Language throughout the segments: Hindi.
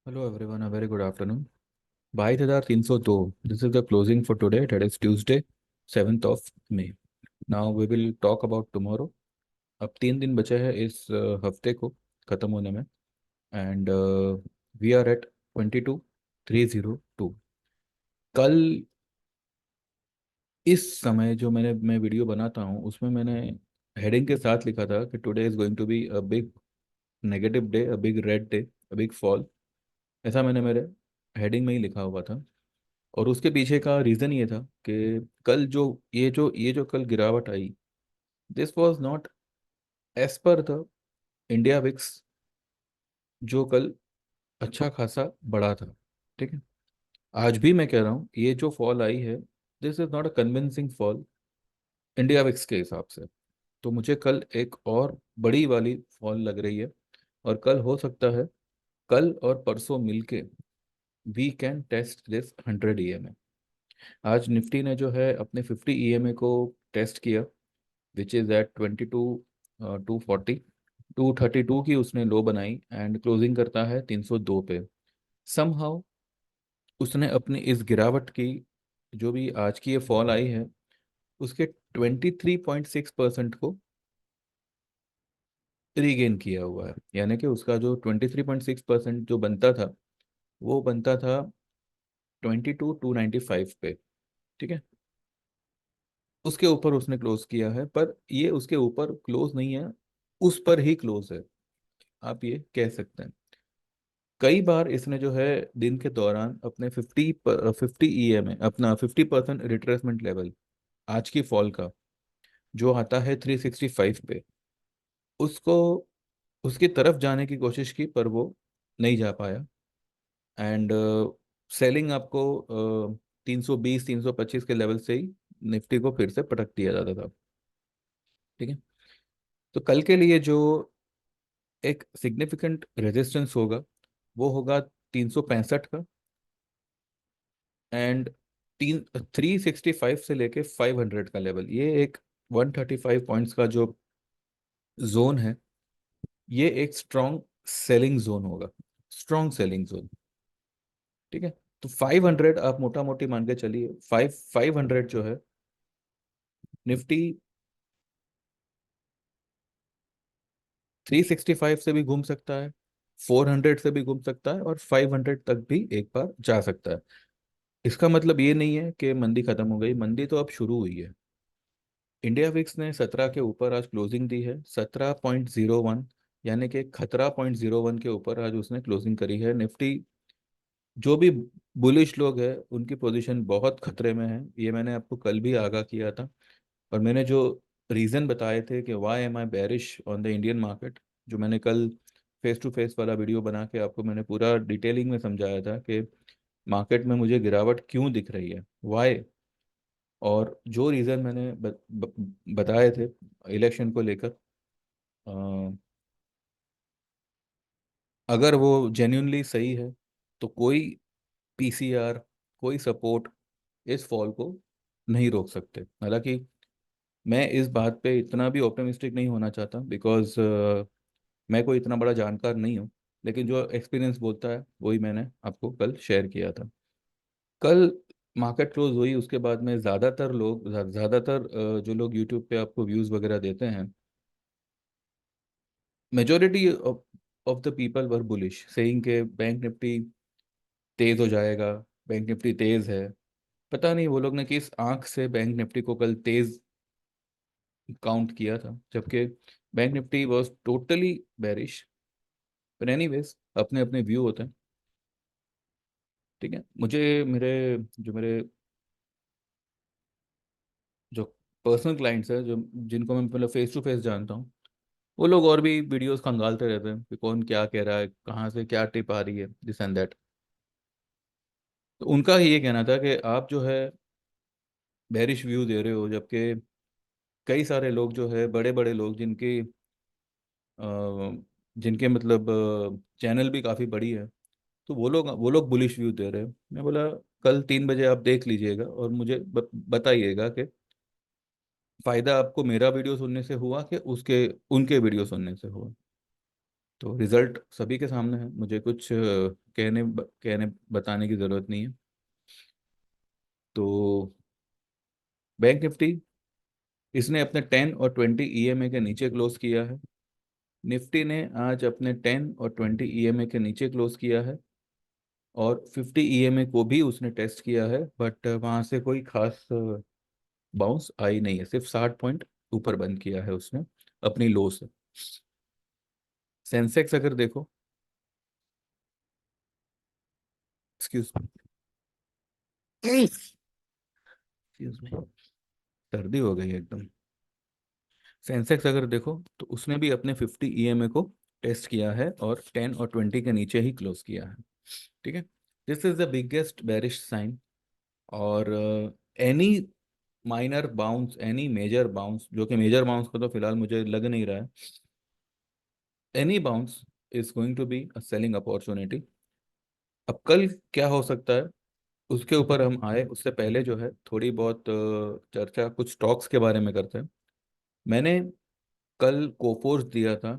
Hello everyone, a very good afternoon. 22,302. This is the closing for today, that is Tuesday, 7th of May. Now we will talk about tomorrow. अब 3 दिन बचे हैं इस हफ्ते को ख़त्म होने में एंड वी आर एट 22,302। कल इस समय जो मैं वीडियो बनाता हूँ उसमें मैंने हेडिंग के साथ लिखा था कि today is going to be a big negative day, a big red day, a big fall. ऐसा मैंने मेरे हेडिंग में ही लिखा हुआ था। और उसके पीछे का रीज़न ये था कि कल जो कल गिरावट आई, this was not as per the India VIX, जो कल अच्छा खासा बढ़ा था। ठीक है, आज भी मैं कह रहा हूँ ये जो फॉल आई है, this is not a convincing fall India VIX के हिसाब से। तो मुझे कल एक और बड़ी वाली फॉल लग रही है। और कल हो सकता है, कल और परसों मिलके we can test this 100 EMA। आज निफ्टी ने जो है अपने 50 EMA को टेस्ट किया, विच इज़ एट 22,240। 232 की उसने लो बनाई एंड क्लोजिंग करता है 302 पे। समहाउ उसने अपनी इस गिरावट की, जो भी आज की ये फॉल आई है, उसके 23.6% को रीगेन किया हुआ है। यानी कि उसका जो 23.6% जो बनता था, वो बनता था 22,295 पे। ठीक है, उसके ऊपर उसने क्लोज किया है, पर ये उसके ऊपर क्लोज नहीं है, उस पर ही क्लोज है, आप ये कह सकते हैं। कई बार इसने जो है दिन के दौरान अपने 50 EMA, अपना 50% रिट्रेसमेंट लेवल आज की फॉल का, जो आता है 365 पे, उसको उसकी तरफ जाने की कोशिश की, पर वो नहीं जा पाया। एंड सेलिंग आपको 320 325 के लेवल से ही निफ्टी को फिर से पटक दिया जाता था। ठीक है, तो कल के लिए जो एक सिग्निफिकेंट रेजिस्टेंस होगा, वो होगा 365 का। एंड 365 से लेके 500 का लेवल, ये एक 135 पॉइंट्स का जो जोन है, ये एक स्ट्रॉन्ग सेलिंग जोन होगा, स्ट्रॉन्ग सेलिंग जोन। ठीक है, तो 500 आप मोटा मोटी मान के चलिए, 500 जो है, निफ्टी 365 से भी घूम सकता है, 400 से भी घूम सकता है, और 500 तक भी एक बार जा सकता है। इसका मतलब ये नहीं है कि मंदी खत्म हो गई, मंदी तो अब शुरू हुई है। इंडिया विक्स ने 17 के ऊपर आज क्लोजिंग दी है, 17.01। यानी कि खतरा 0.01 के ऊपर आज उसने क्लोजिंग करी है। निफ्टी, जो भी बुलिश लोग हैं उनकी पोजीशन बहुत खतरे में है, ये मैंने आपको कल भी आगाह किया था। और मैंने जो रीज़न बताए थे कि why am I bearish on the Indian market, जो मैंने कल फेस टू फेस वाला वीडियो बना के आपको मैंने पूरा डिटेलिंग में समझाया था कि मार्केट में मुझे गिरावट क्यों दिख रही है, वाई। और जो रीज़न मैंने बताए थे इलेक्शन को लेकर, अ, अगर वो जेन्यूनली सही है, तो कोई पीसीआर, कोई सपोर्ट इस फॉल को नहीं रोक सकते। हालांकि मैं इस बात पे इतना भी ऑप्टिमिस्टिक नहीं होना चाहता, बिकॉज मैं कोई इतना बड़ा जानकार नहीं हूँ। लेकिन जो एक्सपीरियंस बोलता है वही मैंने आपको कल शेयर किया था। कल मार्केट क्लोज हुई, उसके बाद में ज़्यादातर जो लोग यूट्यूब पे आपको व्यूज़ वगैरह देते हैं, majority of the people were bullish, saying के बैंक निफ्टी तेज हो जाएगा, बैंक निफ्टी तेज है। पता नहीं वो लोग ने किस आंख से बैंक निफ्टी को कल तेज काउंट किया था, जबकि bank Nifty was totally bearish. पर एनीवेज, अपने अपने व्यू होते हैं। ठीक है, मुझे मेरे जो पर्सनल क्लाइंट्स हैं, जो जिनको मैं मतलब फेस टू फेस जानता हूँ, वो लोग और भी वीडियोस खंगालते रहते हैं कि कौन क्या कह रहा है, कहाँ से क्या टिप आ रही है, दिस एंड दैट। तो उनका ये कहना था कि आप जो है बेरिश व्यू दे रहे हो, जबकि कई सारे लोग जो है, बड़े बड़े लोग अ, जिनके मतलब चैनल भी काफ़ी बड़ी है, तो वो लोग बुलिश व्यू दे रहे हैं। मैं बोला, कल 3 बजे आप देख लीजिएगा और मुझे बताइएगा कि फायदा आपको मेरा वीडियो सुनने से हुआ कि उसके उनके वीडियो सुनने से हुआ। तो रिजल्ट सभी के सामने है, मुझे कुछ कहने बताने की ज़रूरत नहीं है। तो बैंक निफ्टी, इसने अपने 10 और 20 ईएमए के नीचे क्लोज किया है। निफ्टी ने आज अपने 10 और 20 ईएमए के नीचे क्लोज किया है, और 50 ईएमए को भी उसने टेस्ट किया है, बट वहाँ से कोई खास बाउंस आई नहीं है, सिर्फ 60 पॉइंट ऊपर बंद किया है उसने अपनी लो से। सेंसेक्स अगर देखो, एक्सक्यूज एक्सक्यूज मी, सर्दी हो गई है एकदम। सेंसेक्स अगर देखो तो उसने भी अपने 50 ईएमए को टेस्ट किया है और 10 और 20 के नीचे ही क्लोज किया है। ठीक है, this is the biggest bearish sign. और any minor bounce, any major bounce, जो कि मेजर बाउंस का तो फिलहाल मुझे लग नहीं रहा है, any bounce is going to be a selling opportunity. अब कल क्या हो सकता है उसके ऊपर हम आए, उससे पहले जो है थोड़ी बहुत चर्चा कुछ स्टॉक्स के बारे में करते हैं। मैंने कल कोफोर्स दिया था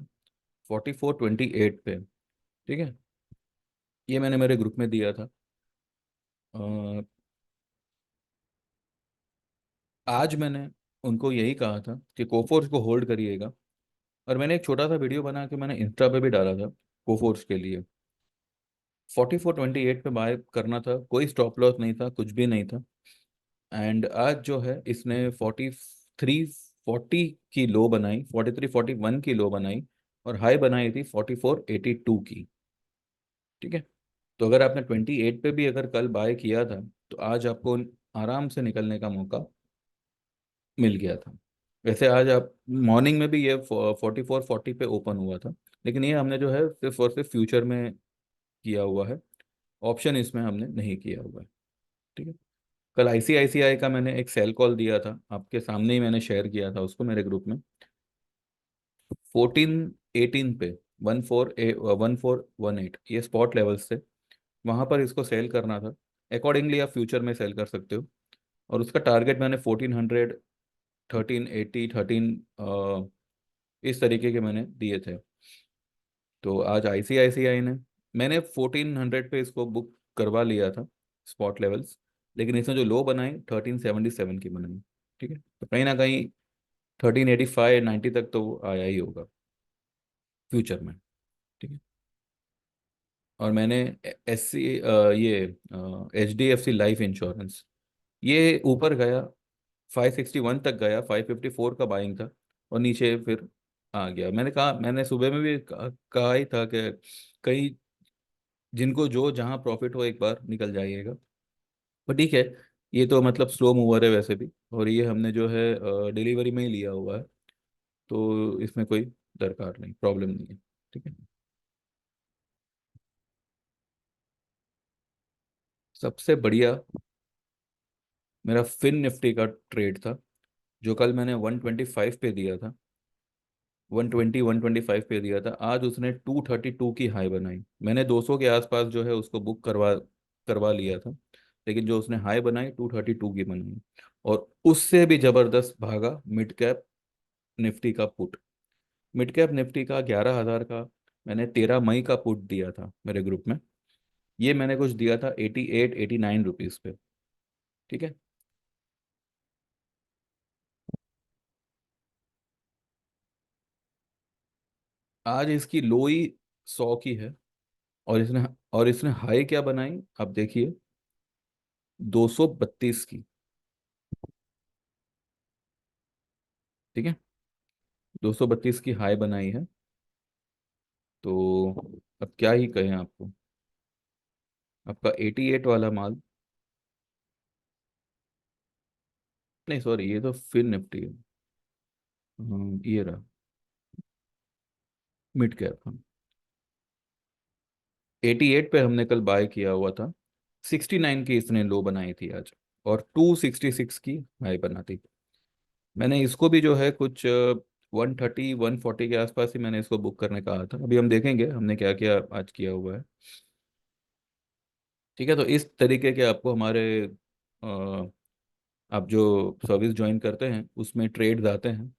4428 पे। ठीक है, ये मैंने मेरे ग्रुप में दिया था। अ, आज मैंने उनको यही कहा था कि कोफोर्स को होल्ड करिएगा, और मैंने एक छोटा सा वीडियो बना के मैंने इंस्टा पे भी डाला था कोफोर्स के लिए। 4428 पे बाय करना था, कोई स्टॉप लॉस नहीं था, कुछ भी नहीं था। एंड आज जो है इसने 4340 की लो बनाई, 4341 की लो बनाई, और हाई बनाई थी 4482 की। ठीक है, तो अगर आपने 28 पे भी अगर कल बाय किया था, तो आज आपको आराम से निकलने का मौका मिल गया था। वैसे आज आप मॉर्निंग में भी ये 4440 पे ओपन हुआ था, लेकिन ये हमने जो है सिर्फ और सिर्फ फ्यूचर में किया हुआ है, ऑप्शन इसमें हमने नहीं किया हुआ है। ठीक है, कल आईसीआईसीआई का मैंने एक सेल कॉल दिया था, आपके सामने ही मैंने शेयर किया था उसको मेरे ग्रुप में। 1418 पे, 1418 ये स्पॉट लेवल्स थे, वहां पर इसको सेल करना था। अकॉर्डिंगली आप फ्यूचर में सेल कर सकते हो। और उसका टारगेट मैंने 1400, 1380, इस तरीके के मैंने दिए थे। तो आज आईसीआईसीआई ने, मैंने 1400 पे इसको बुक करवा लिया था स्पॉट लेवल्स, लेकिन इसने जो लो बनाई 1377 की बनाई। ठीक है, तो कहीं ना कहीं 1385-90 तक तो वो आया ही होगा फ्यूचर में। ठीक है, और मैंने एस सी, ये HDFC लाइफ इंश्योरेंस, ये ऊपर गया, 561 तक गया, 554 का बाइंग था, और नीचे फिर आ गया। मैंने कहा, मैंने सुबह में भी कहा ही था कि कहीं जिनको जो जहां प्रॉफिट हो एक बार निकल जाइएगा। पर ठीक है, ये तो मतलब स्लो मूवर है वैसे भी, और ये हमने जो है डिलीवरी में ही लिया हुआ है, तो इसमें कोई दरकार नहीं, प्रॉब्लम नहीं है। ठीक है, सबसे बढ़िया मेरा फिन निफ्टी का ट्रेड था, जो कल मैंने 125 पे दिया था, 120 125 पे दिया था। आज उसने 232 की हाई बनाई, मैंने 200 के आसपास जो है उसको बुक करवा करवा लिया था, लेकिन जो उसने हाई बनाई 232 की बनाई। और उससे भी जबरदस्त भागा मिड कैप निफ्टी का पुट। मिड कैप निफ्टी का 11,000 का मैंने 13 मई का पुट दिया था मेरे ग्रुप में। ये मैंने कुछ दिया था 88-89 रुपीज़ पे। ठीक है, आज इसकी लो ही 100 की है, और इसने हाई क्या बनाई आप देखिए, 232 की। ठीक है, 232 की हाई बनाई है। तो अब क्या ही कहें आपको, आपका 88 वाला माल, नहीं सॉरी, ये तो फिर निफ्टी है। ये रहा मिड कैप। हाँ, 88 पे हमने कल बाय किया हुआ था, 69 की इसने लो बनाई थी आज, और 266 की हाई बना थी। मैंने इसको भी जो है कुछ 130 140 के आसपास ही मैंने इसको बुक करने कहा था। अभी हम देखेंगे हमने क्या क्या आज किया हुआ है। ठीक है, तो इस तरीके के आपको हमारे आप जो सर्विस ज्वाइन करते हैं उसमें ट्रेड्स आते हैं।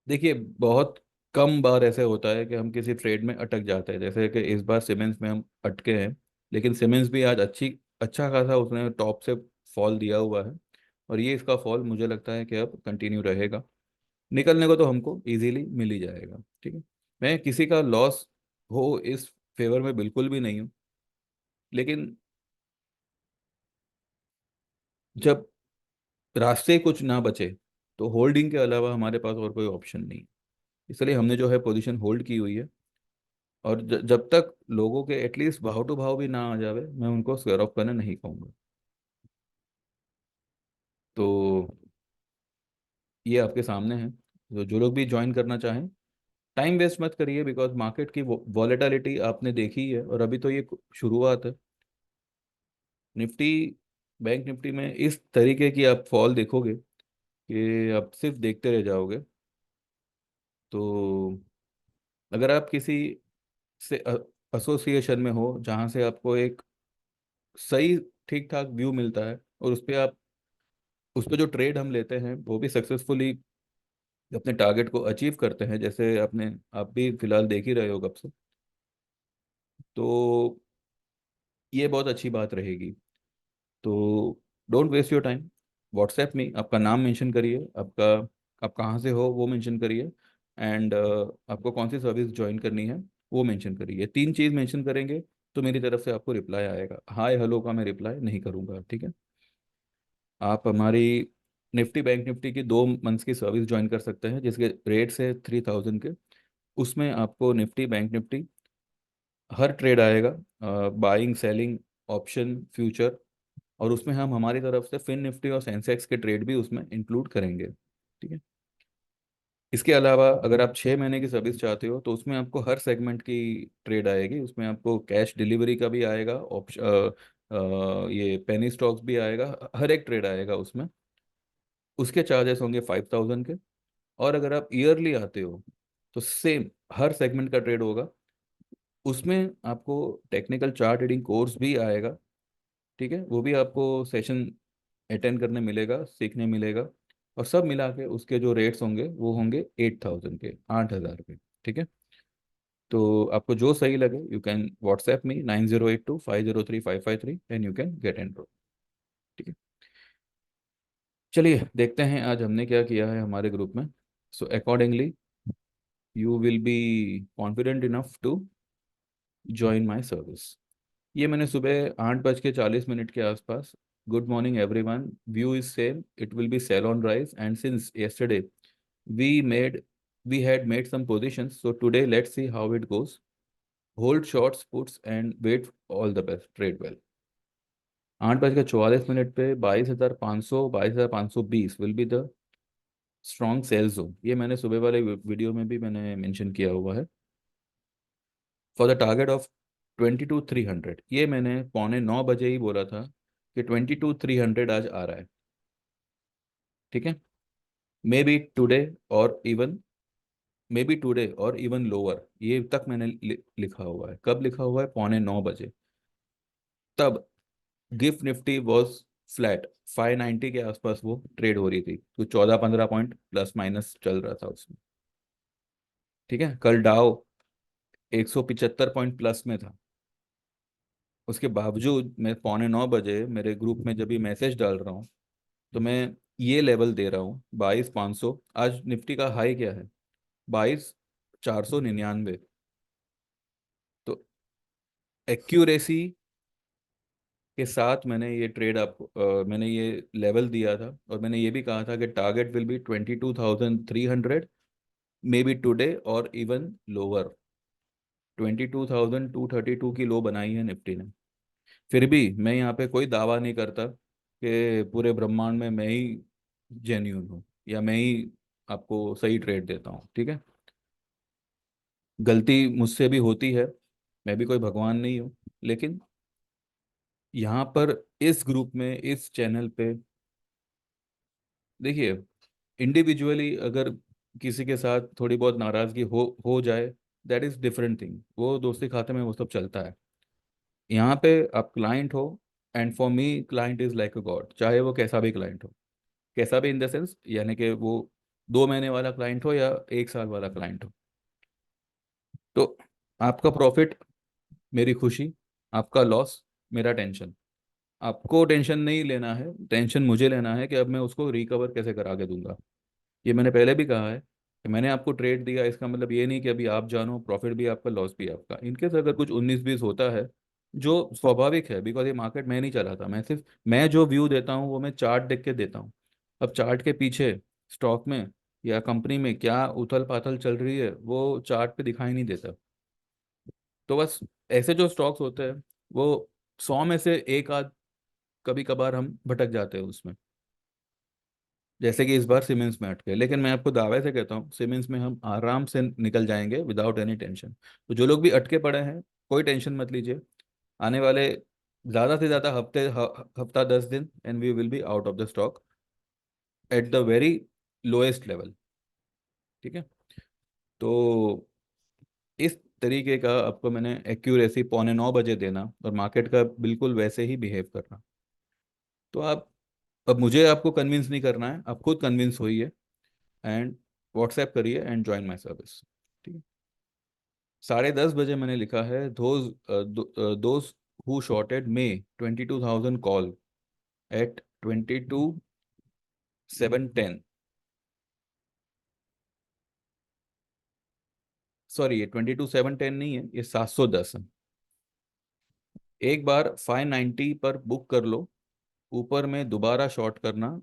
देखिए बहुत कम बार ऐसे होता है कि हम किसी ट्रेड में अटक जाते हैं, जैसे कि इस बार सीमेंस में हम अटके हैं। लेकिन सीमेंस भी आज अच्छा खासा उसने टॉप से फॉल दिया हुआ है, और ये इसका फॉल मुझे लगता है कि अब कंटिन्यू रहेगा। निकलने को तो हमको इजीली मिल ही जाएगा, ठीक है। मैं किसी का लॉस हो इस फेवर में बिल्कुल भी नहीं हूँ, लेकिन जब रास्ते कुछ ना बचे तो होल्डिंग के अलावा हमारे पास और कोई ऑप्शन नहीं है। इसलिए हमने जो है पोजीशन होल्ड की हुई है, और जब तक लोगों के एटलीस्ट भाव टू भाव भी ना आ जावे, मैं उनको स्क्वेयर ऑफ करना नहीं कहूँगा। तो ये आपके सामने है, तो जो लोग भी ज्वाइन करना चाहें, टाइम वेस्ट मत करिए, बिकॉज मार्केट की वॉलेटिलिटी आपने देखी है, और अभी तो ये शुरुआत है। निफ्टी, बैंक निफ्टी में इस तरीके की आप फॉल देखोगे कि आप सिर्फ देखते रह जाओगे। तो अगर आप किसी से एसोसिएशन में हो जहाँ से आपको एक सही ठीक ठाक व्यू मिलता है, और उस पर जो ट्रेड हम लेते हैं वो भी सक्सेसफुली अपने टारगेट को अचीव करते हैं, जैसे आप भी फिलहाल देख ही रहे हो कब से, तो ये बहुत अच्छी बात रहेगी। तो don't waste your time. WhatsApp में आपका नाम मेंशन करिए, आप कहाँ से हो वो मेंशन करिए, एंड आपको कौन सी सर्विस ज्वाइन करनी है वो मेंशन करिए। 3 चीज़ मेंशन करेंगे तो मेरी तरफ से आपको रिप्लाई आएगा। हाय हेलो का मैं रिप्लाई नहीं करूँगा, ठीक है। आप हमारी निफ्टी बैंक निफ्टी की 2 मंथ्स की सर्विस ज्वाइन कर सकते हैं, जिसके रेट्स है 3000 के। उसमें आपको निफ्टी बैंक निफ्टी हर ट्रेड आएगा, बाइंग सेलिंग, ऑप्शन, फ्यूचर, और उसमें हम हमारी तरफ से फिन निफ्टी और सेंसेक्स के ट्रेड भी उसमें इंक्लूड करेंगे, ठीक है। इसके अलावा अगर आप 6 महीने की सर्विस चाहते हो तो उसमें आपको हर सेगमेंट की ट्रेड आएगी। उसमें आपको कैश डिलीवरी का भी आएगा, ये पेनी स्टॉक्स भी आएगा, हर एक ट्रेड आएगा उसमें। उसके चार्जेस होंगे 5000 के। और अगर आप ईयरली आते हो तो सेम हर सेगमेंट का ट्रेड होगा। उसमें आपको टेक्निकल चार्ट रीडिंग कोर्स भी आएगा, ठीक है। वो भी आपको सेशन अटेंड करने मिलेगा, सीखने मिलेगा। और सब मिला के उसके जो रेट्स होंगे वो होंगे 8000 के, 8000 के, ठीक है। तो आपको जो सही लगे you can WhatsApp me 9082503553 and you can get enrol, ठीक है। चलिए देखते हैं आज हमने क्या किया है हमारे ग्रुप में। So accordingly you will be confident enough to join my service. ये मैंने सुबह 8:40 के आसपास, good morning everyone, view is same, it will be sell on rise, and since yesterday we made we had made some positions, so today let's see how it goes. Hold shorts puts and wait, all the best, trade well। 8:44 पे 22,500 22,520 will be the strong sell zone. ये मैंने सुबह वाले वीडियो में भी मैंने मेंशन किया हुआ है। फॉर द टारगेट ऑफ 22,300, ये मैंने 8:45 ही बोला था कि 22,300 आज आ रहा है, ठीक है। मे बी टुडे और इवन मे बी टुडे और इवन लोअर, ये तक मैंने लिखा हुआ है। कब लिखा हुआ है? 8:45 तब गिफ्ट निफ्टी वॉज फ्लैट, 590 के आसपास वो ट्रेड हो रही थी, तो 14-15 पॉइंट प्लस माइनस चल रहा था उसमें, ठीक है। कल डाउ 175 पॉइंट प्लस में था। उसके बावजूद मैं 8:45 मेरे ग्रुप में जब भी मैसेज डाल रहा हूँ, तो मैं ये लेवल दे रहा हूँ 22,500। आज निफ्टी का हाई क्या है? 22,499। तो एक्यूरेसी के साथ मैंने ये लेवल दिया था, और मैंने ये भी कहा था कि target will be 22,300, may be today और इवन लोअर। 22,232 की लो बनाई है निफ्टी ने। फिर भी मैं यहाँ पे कोई दावा नहीं करता कि पूरे ब्रह्मांड में मैं ही जेन्यून हूँ, या मैं ही आपको सही ट्रेड देता हूँ, ठीक है। गलती मुझसे भी होती है, मैं भी कोई भगवान नहीं हूँ। लेकिन यहाँ पर इस ग्रुप में, इस चैनल पे, देखिए, इंडिविजुअली अगर किसी के साथ थोड़ी बहुत नाराजगी हो जाए, दैट इज डिफरेंट थिंग, वो दोस्ती खाते में वो सब चलता है। यहाँ पे आप क्लाइंट हो, and for me client is like a God, चाहे वो कैसा भी क्लाइंट हो। कैसा भी इन द सेंस, यानी कि वो 2 महीने वाला क्लाइंट हो या 1 साल वाला क्लाइंट हो। आपका प्रॉफिट मेरी खुशी, आपका लॉस मेरा टेंशन। आपको टेंशन नहीं लेना है, टेंशन मुझे लेना है कि अब मैं उसको रिकवर कैसे करा के दूंगा। ये मैंने पहले भी कहा है कि मैंने आपको ट्रेड दिया, इसका मतलब ये नहीं कि अभी आप जानो, प्रॉफिट भी आपका लॉस भी आपका। इनकेस अगर कुछ 19-20 होता है, जो स्वाभाविक है, बिकॉज ये मार्केट मैं नहीं चलाता, मैं जो व्यू देता हूँ वो मैं चार्ट देख के देता हूँ। अब चार्ट के पीछे स्टॉक में या कंपनी में क्या उथल पाथल चल रही है वो चार्ट पे दिखाई नहीं देता। तो बस ऐसे जो स्टॉक्स होते हैं वो 100 में से एक आध कभी कभार हम भटक जाते हैं उसमें। जैसे कि इस बार सीमेंस में अटके, लेकिन मैं आपको दावे से कहता हूँ सीमेंस में हम आराम से निकल जाएंगे विदाउट एनी टेंशन। तो जो लोग भी अटके पड़े हैं, कोई टेंशन मत लीजिए। आने वाले ज़्यादा से ज़्यादा हफ्ता 10 दिन and we will be out of the stock at the very lowest level. ठीक है। तो इस तरीके का आपको मैंने एक्यूरेसी 8:45 बजे देना और मार्केट का बिल्कुल वैसे ही बिहेव करना। तो आप, अब मुझे आपको कन्विंस नहीं करना है, आप खुद कन्विंस होइए एंड व्हाट्सएप करिए एंड ज्वाइन माई सर्विस। ठीक है। 10:30 बजे मैंने लिखा है, those who shorted may 22,000 call at 22,710। Sorry, ये 22,710 नहीं है, ये 710 है। एक बार 590 पर बुक कर लो, ऊपर में दोबारा शॉर्ट करना।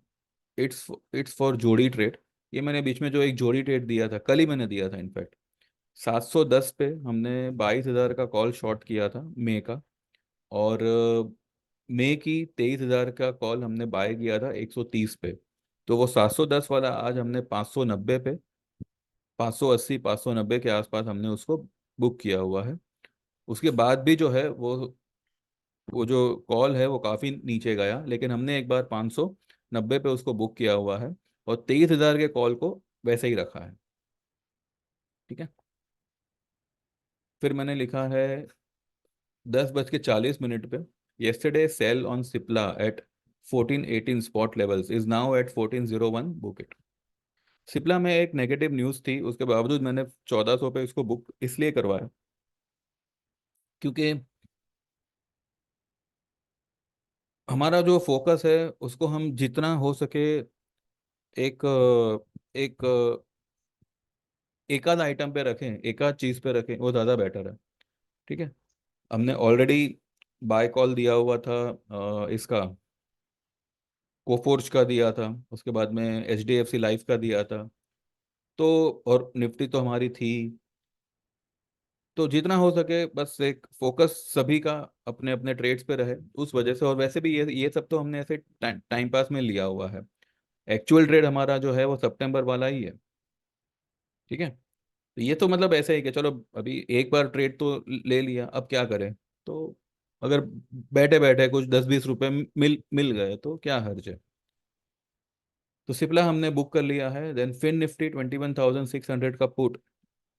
इट्स इट्स फॉर जोड़ी ट्रेड। ये मैंने बीच में जो एक जोड़ी ट्रेड दिया था, कल ही मैंने दिया था इनफैक्ट। 710 पे हमने 22,000 का कॉल शॉर्ट किया था मई का। और मई की 23,000 का कॉल हमने बाय किया था 130 पे। तो वो 710 वाला आज हमने 590 पे, 580 590 के आसपास हमने उसको बुक किया हुआ है। उसके बाद भी जो है वो जो कॉल है वो काफ़ी नीचे गया, लेकिन हमने एक बार 590 पे उसको बुक किया हुआ है और 23,000 के कॉल को वैसे ही रखा है। ठीक है। फिर मैंने लिखा है 10:40 पे, yesterday sell on Cipla at 1418 spot levels is now at 1401, book it। Cipla में एक नेगेटिव न्यूज़ थी, उसके बावजूद मैंने 1400 पे उसको बुक इसलिए करवाया क्योंकि हमारा जो फोकस है उसको हम जितना हो सके एक एक एकाध आइटम पे रखें, एकाध चीज़ पे रखें, वो ज़्यादा बेटर है। ठीक है। हमने ऑलरेडी बाय कॉल दिया हुआ था इसका कोफोर्ज का दिया था, उसके बाद में HDFC लाइफ का दिया था। तो और निफ्टी तो हमारी थी। तो जितना हो सके बस एक फोकस सभी का अपने अपने ट्रेड्स पे रहे उस वजह से। और वैसे भी ये सब तो हमने ऐसे टाइम पास में लिया हुआ है। एक्चुअल ट्रेड हमारा जो है वो सितंबर वाला ही है। ठीक है। तो ये तो मतलब ऐसे ही कि चलो अभी एक बार ट्रेड तो ले लिया, अब क्या करें। तो अगर बैठे बैठे कुछ 10-20 रुपए मिल मिल गए तो क्या हर्ज है। तो सिप्ला हमने बुक कर लिया है। देन फिन निफ्टी 21,600 का पुट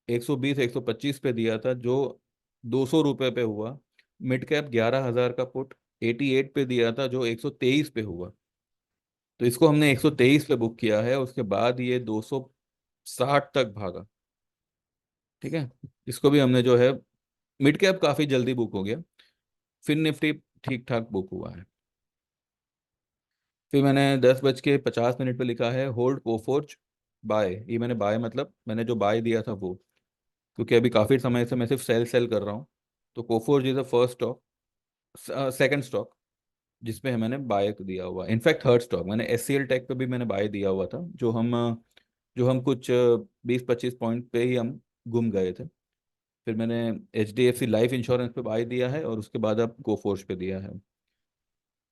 120 125 पे दिया था, जो 200 रुपये पे हुआ। मिड कैप 11,000 का पुट 88 पे दिया था, जो 123 पे हुआ। तो इसको हमने 123 पे बुक किया है, उसके बाद ये 260 तक भागा। ठीक है। इसको भी हमने जो है, मिड कैप काफ़ी जल्दी बुक हो गया, फिन निफ्टी ठीक ठाक बुक हुआ है। फिर मैंने 10:50 पे लिखा है, होल्ड कोफोर्ज बाय। ये मैंने बाय मतलब मैंने जो बाय दिया था वो, क्योंकि अभी काफ़ी समय से मैं सिर्फ सेल सेल कर रहा हूँ। तो Coforge is the first stock, second stock जिसपे मैंने बाय दिया हुआ। इनफैक्ट थर्ड स्टॉक मैंने SCL टेक पे भी मैंने बाय दिया हुआ था, जो हम कुछ 20-25 पॉइंट पे ही हम गुम गए थे। फिर मैंने HDFC लाइफ इंश्योरेंस पे बाय दिया है और उसके बाद अब कोफोर्ज पे दिया है।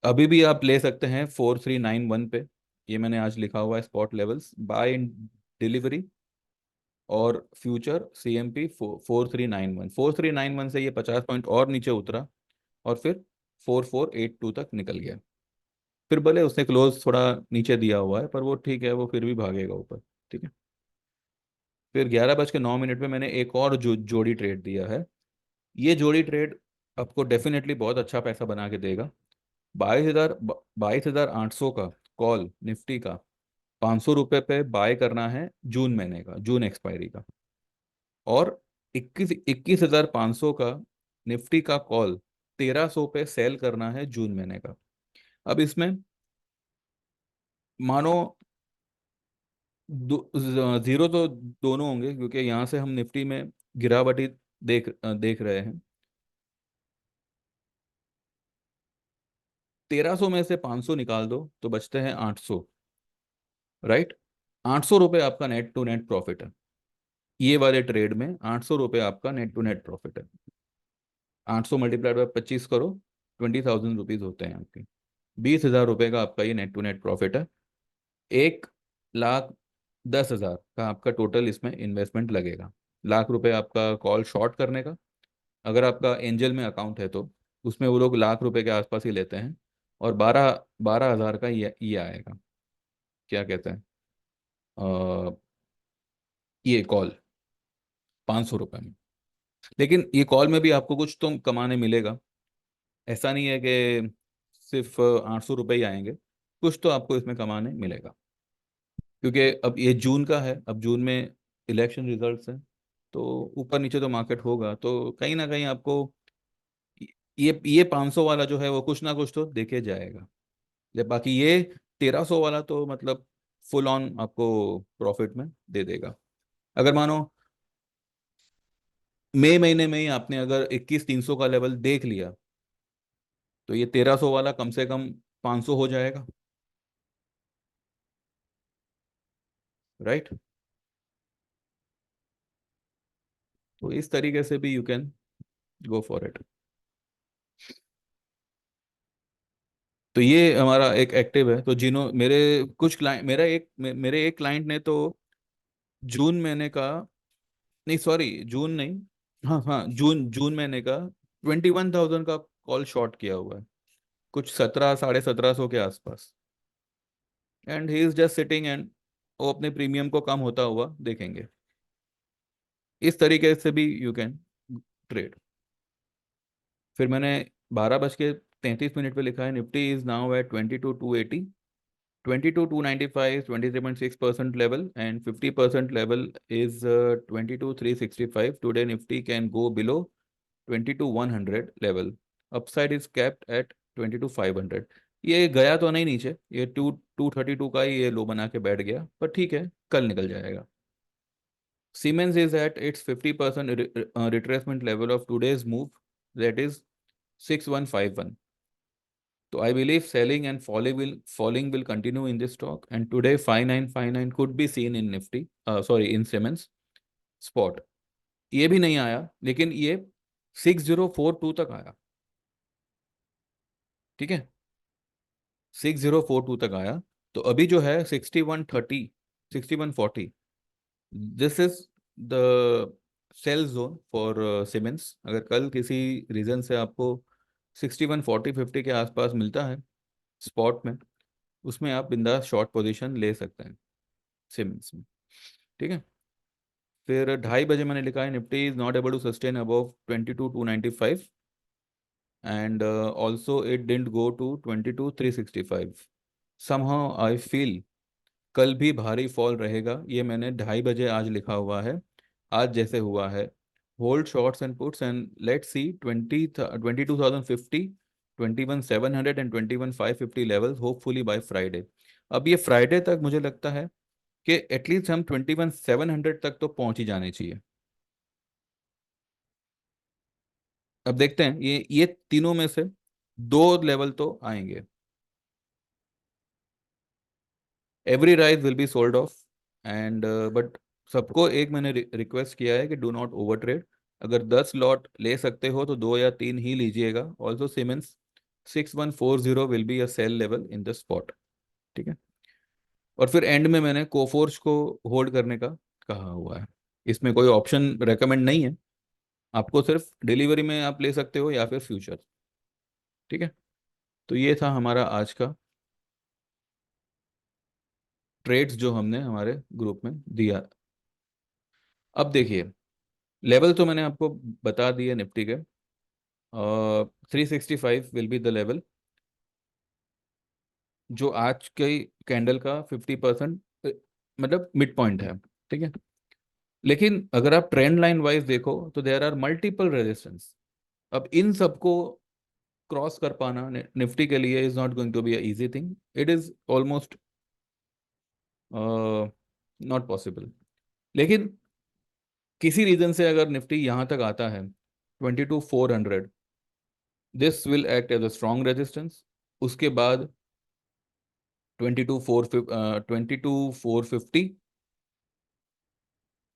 अभी भी आप ले सकते हैं 4391 पे। ये मैंने आज लिखा हुआ है स्पॉट लेवल्स, बाय इन डिलीवरी और फ्यूचर CMP 4391 से ये 50 पॉइंट और नीचे उतरा और फिर 4482 तक निकल गया। फिर भले उसने क्लोज थोड़ा नीचे दिया हुआ है पर वो ठीक है, वो फिर भी भागेगा ऊपर। ठीक है। फिर 11:09 पे मैंने एक और जोड़ी ट्रेड दिया है। ये जोड़ी ट्रेड आपको डेफिनेटली बहुत अच्छा पैसा बना के देगा। 22,800 का कॉल निफ्टी का 500 रुपये पे बाय करना है, जून महीने का, जून एक्सपायरी का। और 21,500 का निफ्टी का कॉल 1,300 पे सेल करना है जून महीने का। अब इसमें मानो जीरो तो दोनों होंगे, क्योंकि यहाँ से हम निफ्टी में गिरावटी देख रहे हैं। 1,300 में से 500 निकाल दो तो बचते हैं 800। राइट। 800 रुपये आपका नेट टू नेट प्रॉफिट है। ये वाले ट्रेड में 800 रुपये आपका नेट टू नेट प्रॉफिट है। 800 मल्टीप्लाइड बाय 25 करो, 20,000 रुपीज होते हैं आपके। 20,000 रुपये का आपका ये नेट टू नेट प्रॉफिट है। 1,10,000 का आपका टोटल इसमें इन्वेस्टमेंट लगेगा। लाख रुपए आपका कॉल शॉर्ट करने का। अगर आपका एंजल में अकाउंट है तो उसमें वो लोग लाख रुपए के आसपास ही लेते हैं। और 12,000 का ये आएगा, क्या कहते हैं, अ, ये कॉल 500 रुपये में। लेकिन ये कॉल में भी आपको कुछ तो कमाने मिलेगा। ऐसा नहीं है कि सिर्फ 800 रुपये ही आएंगे, कुछ तो आपको इसमें कमाने मिलेगा। क्योंकि अब ये जून का है, अब जून में इलेक्शन रिजल्ट्स हैं, तो ऊपर नीचे तो मार्केट होगा, तो कहीं ना कहीं आपको ये 500 वाला जो है वो कुछ ना कुछ तो देके जाएगा। जब बाकी ये 1,300 वाला तो मतलब फुल ऑन आपको प्रॉफिट में दे देगा। अगर मानो मई महीने में ही आपने अगर 21,300 का लेवल देख लिया, तो ये 1,300 वाला कम से कम 500 हो जाएगा। राइट। तो इस तरीके से भी you can go for it. तो ये हमारा एक एक्टिव है। तो जिन्हों मेरे कुछ क्लाइंट मेरे एक क्लाइंट ने तो जून महीने का, नहीं सॉरी जून नहीं, हाँ हाँ जून जून महीने का 21,000 का कॉल शॉर्ट किया हुआ है, कुछ 1700 साढ़े 1700 के आसपास। And he is just sitting and वो अपने प्रीमियम को कम होता हुआ देखेंगे। इस तरीके से भी यू कैन ट्रेड। फिर मैंने 12:33 पे लिखा है Nifty is now at 22,280, 22,295, 23.6% level, and 50% level is 22,365. Today Nifty can go below 22,100 level. Upside is capped at 22,500। ये गया तो नहीं नीचे, ये 232 का ही ये लो बना के बैठ गया, पर ठीक है, कल निकल जाएगा। Siemens is at its 50% retracement level of today's move, that is 6,151. So I believe selling and falling will continue in this stock. And today 5,959 could be seen in Nifty, sorry in Siemens spot। ये भी नहीं आया, लेकिन ये 6,042 तक आया। ठीक है, 6,042 तक आया। तो अभी जो है 6130, 6140, this is the sell zone for siemens. अगर कल किसी रीजन से आपको 6140 50 के आसपास मिलता है स्पॉट में, उसमें आप बिंदास शॉर्ट पोजीशन ले सकते हैं सीमेंस में। ठीक है। फिर 2:30 बजे मैंने लिखा है Nifty is not able to sustain above 22,295, and also it didn't go to 22,365। Somehow I feel कल भी भारी फॉल रहेगा। ये मैंने 2:30 बजे आज लिखा हुआ है, आज जैसे हुआ है। Hold shorts and puts and let's see 22,050, 21,700 and 21,550 levels hopefully by Friday. अब ये फ्राइडे तक मुझे लगता है कि एटलीस्ट हम 21,700 तक तो पहुंच ही जाने चाहिए। अब देखते हैं, ये तीनों में से दो लेवल तो आएंगे। Every rise will be sold off, and but सबको एक मैंने रिक्वेस्ट किया है कि डू नॉट ओवर ट्रेड। अगर 10 लॉट ले सकते हो तो 2 या 3 ही लीजिएगा। Also Siemens 6,140 will be a sell level in the spot. ठीक है। और फिर एंड में मैंने कोफोर्स को होल्ड करने का कहा हुआ है। इसमें कोई ऑप्शन रेकमेंड नहीं है, आपको सिर्फ डिलीवरी में आप ले सकते हो या फिर फ्यूचर। ठीक है। तो ये था हमारा आज का ट्रेड्स जो हमने हमारे ग्रुप में दिया। अब देखिए, लेवल तो मैंने आपको बता दिए निफ्टी के। 365 विल बी द लेवल, जो आज के कैंडल का 50% मतलब मिड पॉइंट है। ठीक है। लेकिन अगर आप ट्रेंड लाइन वाइज देखो तो देयर आर मल्टीपल रेजिस्टेंस। अब इन सबको क्रॉस कर पाना निफ्टी के लिए is not going to be a easy thing, it is almost not possible. लेकिन किसी रीजन से अगर निफ्टी यहाँ तक आता है 22,400, this will act as a strong resistance. उसके बाद 22,450,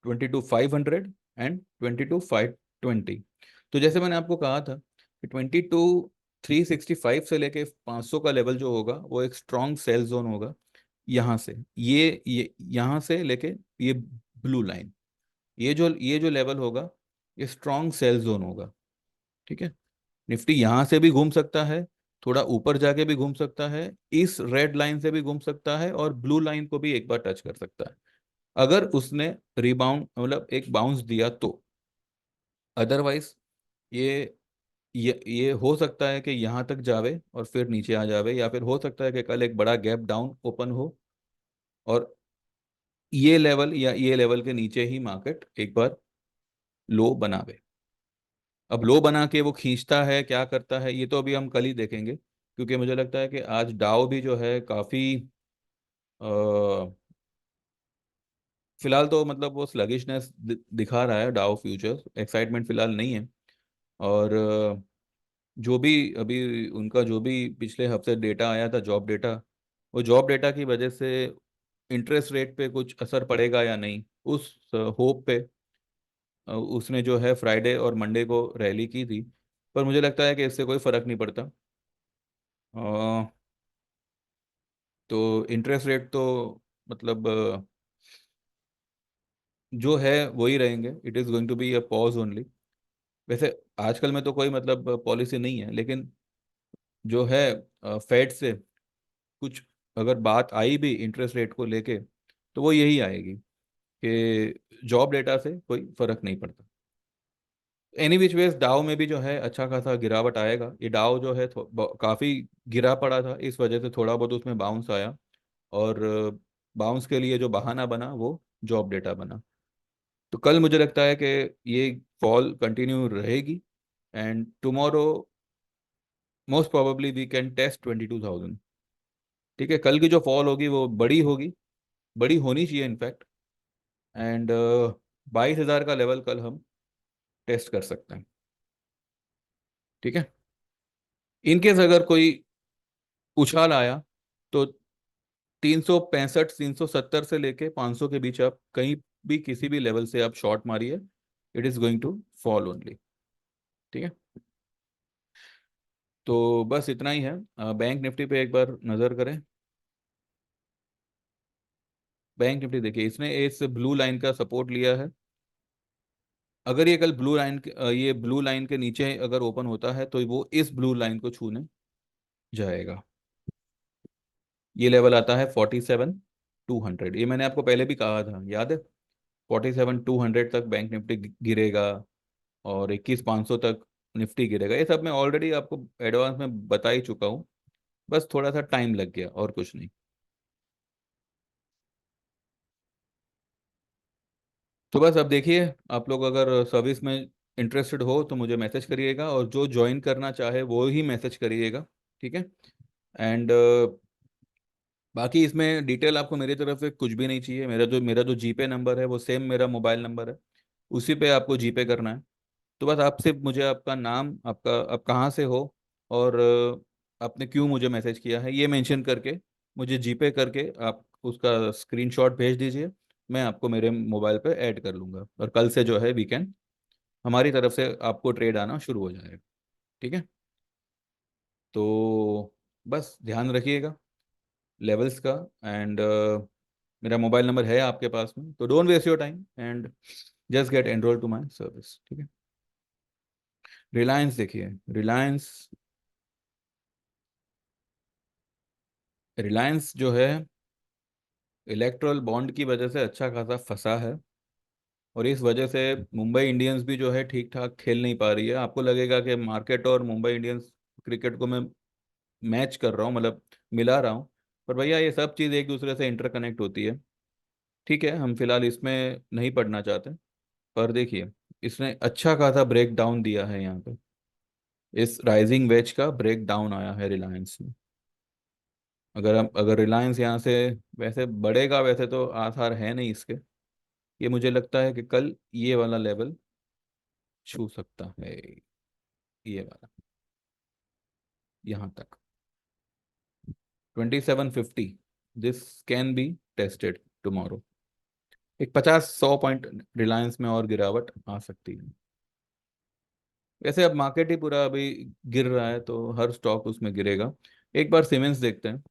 22,500 एंड 22,520। तो जैसे मैंने आपको कहा था कि 22,365 से लेके 500 का लेवल जो होगा वो एक स्ट्रॉन्ग सेल जोन होगा। यहाँ से ये यहाँ से लेके ये ब्लू लाइन, ये जो लेवल होगा ये स्ट्रॉन्ग सेल जोन होगा। ठीक है। निफ्टी यहाँ से भी घूम सकता है, थोड़ा ऊपर जाके भी घूम सकता है, इस रेड लाइन से भी घूम सकता है, और ब्लू लाइन को भी एक बार टच कर सकता है अगर उसने रिबाउंड मतलब एक बाउंस दिया तो। अदरवाइज ये ये हो सकता है कि यहाँ तक जावे और फिर नीचे आ जावे, या फिर हो सकता है कि कल एक बड़ा गैप डाउन ओपन हो और ये लेवल या ये लेवल के नीचे ही मार्केट एक बार लो बनावे। अब लो बना के वो खींचता है क्या करता है ये तो अभी हम कल ही देखेंगे, क्योंकि मुझे लगता है कि आज डाउ भी जो है काफ़ी फिलहाल तो मतलब वो स्लगिशनेस दिखा रहा है। डाउ फ्यूचर्स एक्साइटमेंट फिलहाल नहीं है। और जो भी अभी उनका जो भी पिछले हफ्ते डेटा आया था, जॉब डेटा, वो जॉब डेटा की वजह से इंटरेस्ट रेट पे कुछ असर पड़ेगा या नहीं, उस होप पे उसने जो है फ्राइडे और मंडे को रैली की थी। पर मुझे लगता है कि इससे कोई फर्क नहीं पड़ता। अ, तो इंटरेस्ट रेट तो मतलब जो है वही रहेंगे। It is going to be a pause only. वैसे आजकल में तो कोई मतलब पॉलिसी नहीं है, लेकिन जो है फेड से कुछ अगर बात आई भी इंटरेस्ट रेट को लेके तो वो यही आएगी कि जॉब डेटा से कोई फर्क नहीं पड़ता। एनी विच वेज डाउ में भी जो है अच्छा खासा गिरावट आएगा। ये डाउ जो है काफ़ी गिरा पड़ा था, इस वजह से थोड़ा बहुत उसमें बाउंस आया, और बाउंस के लिए जो बहाना बना वो जॉब डेटा बना। तो कल मुझे लगता है कि ये फॉल कंटिन्यू रहेगी, and tomorrow most probably we can test 22,000। ठीक है, कल की जो फॉल होगी वो बड़ी होगी, बड़ी होनी चाहिए इनफैक्ट। एंड 22,000 का लेवल कल हम टेस्ट कर सकते हैं। ठीक है। इनकेस अगर कोई उछाल आया तो 365, 370 से लेके 500 के बीच आप कहीं भी किसी भी लेवल से आप शॉर्ट मारिए, it is going to fall only. ठीक है। तो बस इतना ही है। बैंक निफ्टी पे एक बार नज़र करें। बैंक निफ्टी देखिए, इसने इस ब्लू लाइन का सपोर्ट लिया है। अगर ये कल ये ब्लू लाइन के नीचे अगर ओपन होता है तो वो इस ब्लू लाइन को छूने जाएगा। ये लेवल आता है 47,200। ये मैंने आपको पहले भी कहा था, याद है? 47,200 तक बैंक निफ्टी गिरेगा, और 21,500 तक निफ्टी गिरेगा। ये सब मैं ऑलरेडी आपको एडवांस में बता ही चुका हूँ। बस थोड़ा सा टाइम लग गया और कुछ नहीं। तो बस अब देखिए, आप लोग अगर सर्विस में इंटरेस्टेड हो तो मुझे मैसेज करिएगा, और जो ज्वाइन करना चाहे वो ही मैसेज करिएगा। ठीक है। एंड बाकी इसमें डिटेल आपको मेरी तरफ से कुछ भी नहीं चाहिए। मेरा जो जीपे नंबर है वो सेम मेरा मोबाइल नंबर है, उसी पे आपको जीपे करना है। तो बस आपसे मुझे आपका नाम, आपका आप कहाँ से हो, और आपने क्यों मुझे मैसेज किया है ये मेंशन करके मुझे जीपे करके आप उसका स्क्रीनशॉट भेज दीजिए। मैं आपको मेरे मोबाइल पे ऐड कर लूँगा, और कल से जो है वीकेंड हमारी तरफ से आपको ट्रेड आना शुरू हो जाएगा। ठीक है। तो बस ध्यान रखिएगा लेवल्स का। एंड मेरा मोबाइल नंबर है आपके पास में, तो don't waste your time and just get enrol to my service. ठीक है। रिलायंस देखिए, रिलायंस रिलायंस जो है इलेक्ट्रल बॉन्ड की वजह से अच्छा खासा फंसा है, और इस वजह से मुंबई इंडियंस भी जो है ठीक ठाक खेल नहीं पा रही है। आपको लगेगा कि मार्केट और मुंबई इंडियंस क्रिकेट को मैं मैच कर रहा हूँ, मतलब मिला रहा हूँ, पर भैया ये सब चीज़ एक दूसरे से इंटरकनेक्ट होती है। ठीक है, हम फिलहाल इसमें नहीं पढ़ना चाहते, पर देखिए इसने अच्छा खासा ब्रेक डाउन दिया है यहाँ पे। इस राइजिंग वेज का ब्रेक डाउन आया है रिलायंस में। अगर रिलायंस यहाँ से वैसे बढ़ेगा, वैसे तो आसार है नहीं इसके, ये मुझे लगता है कि कल ये वाला लेवल छू सकता है, ये वाला, यहाँ तक 2750। This can be tested tomorrow. एक 50-100 पॉइंट रिलायंस में और गिरावट आ सकती है। वैसे अब मार्केट ही पूरा अभी गिर रहा है, तो हर स्टॉक उसमें गिरेगा। एक बार सीमेंस देखते हैं।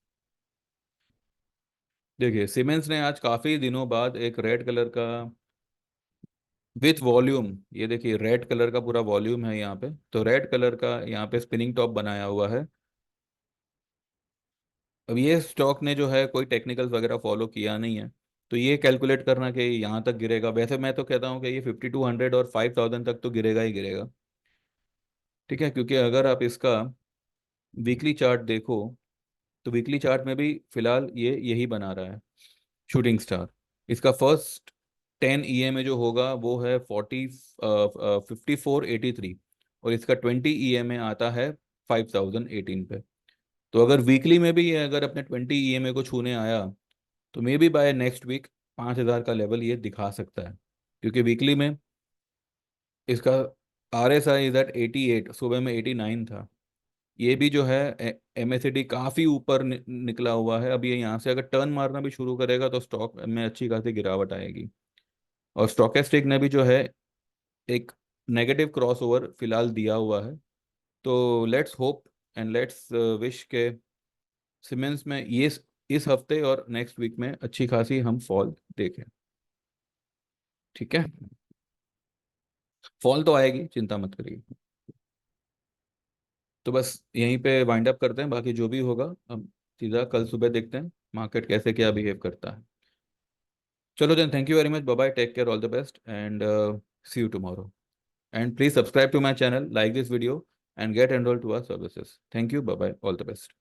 देखिए सीमेंस ने आज काफी दिनों बाद एक रेड कलर का विथ वॉल्यूम, ये देखिए रेड कलर का पूरा वॉल्यूम है यहाँ पे, तो रेड कलर का यहाँ पे स्पिनिंग टॉप बनाया हुआ है। अब ये स्टॉक ने जो है कोई टेक्निकल्स वगैरह फॉलो किया नहीं है, तो ये कैलकुलेट करना कि यहाँ तक गिरेगा, वैसे मैं तो कहता हूँ कि ये 5200 और 5000 तक तो गिरेगा ही गिरेगा। ठीक है, क्योंकि अगर आप इसका वीकली चार्ट देखो, तो वीकली चार्ट में भी फिलहाल ये यही बना रहा है, शूटिंग स्टार। इसका फर्स्ट 10 EMA जो होगा वो है 5483, और इसका 20 EMA आता है 5018 पे। तो अगर वीकली में भी ये अगर अपने 20 EMA को छूने आया, तो maybe by next week 5000 का लेवल ये दिखा सकता है, क्योंकि वीकली में इसका RSI इज एट 88, सुबह में 89 था। ये भी जो है MACD काफ़ी ऊपर निकला हुआ है। अब ये यहाँ से अगर टर्न मारना भी शुरू करेगा तो स्टॉक में अच्छी खासी गिरावट आएगी। और स्टॉकेस्टिक ने भी जो है एक नेगेटिव क्रॉसओवर फिलहाल दिया हुआ है। तो let's hope and let's wish के सीमेंस में ये इस हफ्ते और नेक्स्ट वीक में अच्छी खासी हम फॉल देखें। ठीक है, फॉल तो आएगी, चिंता मत करिए। तो बस यहीं पे वाइंड अप करते हैं, बाकी जो भी होगा हम सीधा कल सुबह देखते हैं मार्केट कैसे क्या बिहेव करता है। चलो then, thank you very much, bye bye, take care, all the best, and see you tomorrow. And please subscribe to my channel, like this video, and get enrolled to our services. Thank you. Bye bye. All the best.